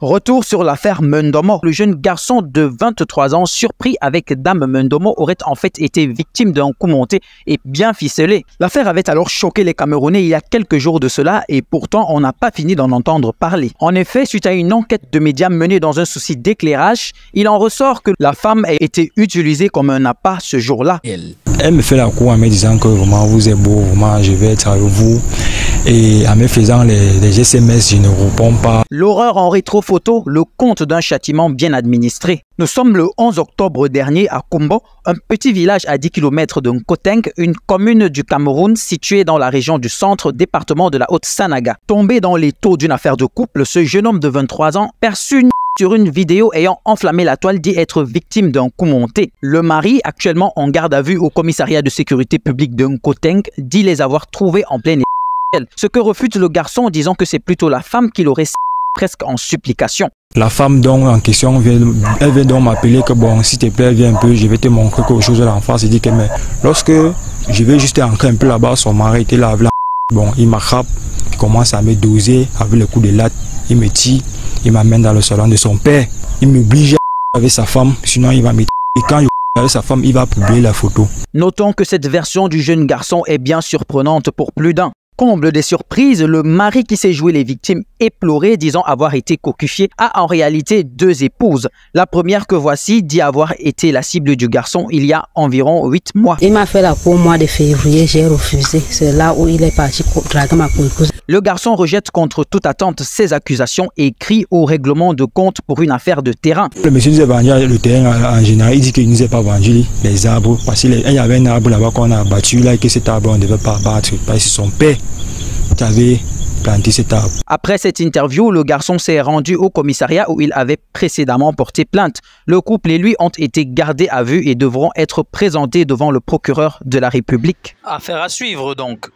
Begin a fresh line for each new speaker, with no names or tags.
Retour sur l'affaire Mendomo. Le jeune garçon de 23 ans surpris avec Dame Mendomo aurait en fait été victime d'un coup monté et bien ficelé. L'affaire avait alors choqué les Camerounais il y a quelques jours de cela et pourtant on n'a pas fini d'en entendre parler. En effet, suite à une enquête de médias menée dans un souci d'éclairage, il en ressort que la femme a été utilisée comme un appât ce jour-là.
Elle me fait la cour en me disant que vraiment vous êtes beau, vraiment je vais être avec vous. Et en me faisant les SMS, je ne réponds pas.
L'horreur en rétro-photo, le compte d'un châtiment bien administré. Nous sommes le 11 octobre dernier à Kumbo, un petit village à 10 km de Nkoteng, une commune du Cameroun située dans la région du centre, département de la Haute-Sanaga. Tombé dans les taux d'une affaire de couple, ce jeune homme de 23 ans perçut sur une vidéo ayant enflammé la toile dit être victime d'un coup monté. Le mari, actuellement en garde à vue au commissariat de sécurité publique de Nkoteng, dit les avoir trouvés en pleine. Ce que refute le garçon en disant que c'est plutôt la femme qui l'aurait presque en supplication.
La femme donc en question vient donc m'appeler que bon, s'il te plaît, viens un peu, je vais te montrer quelque chose à l'enfance. Il dit que mais lorsque je vais juste entrer un peu là-bas, son mari était là, bon, il m'attrape, il commence à me doser avec le coup de latte, il me tire, il m'amène dans le salon de son père, il m'oblige avec sa femme, sinon il va me tirer. Et quand il avec sa femme, il va publier la photo.
Notons que cette version du jeune garçon est bien surprenante pour plus d'un. Comble des surprises, le mari qui s'est joué les victimes éplorées disant avoir été cocufié a en réalité deux épouses. La première que voici dit avoir été la cible du garçon il y a environ 8 mois.
Il m'a fait la cour au mois de février, j'ai refusé. C'est là où il est parti draguer ma épouse.
Le garçon rejette contre toute attente ces accusations et crie au règlement de compte pour une affaire de terrain.
Le monsieur nous a vendu le terrain en général, il dit qu'il ne nous a pas vendu les arbres parce qu'il y avait un arbre là-bas qu'on a abattu là et que cet arbre on ne devait pas abattre parce que son père qui avait planté cet arbre.
Après cette interview, le garçon s'est rendu au commissariat où il avait précédemment porté plainte. Le couple et lui ont été gardés à vue et devront être présentés devant le procureur de la République. Affaire à suivre donc.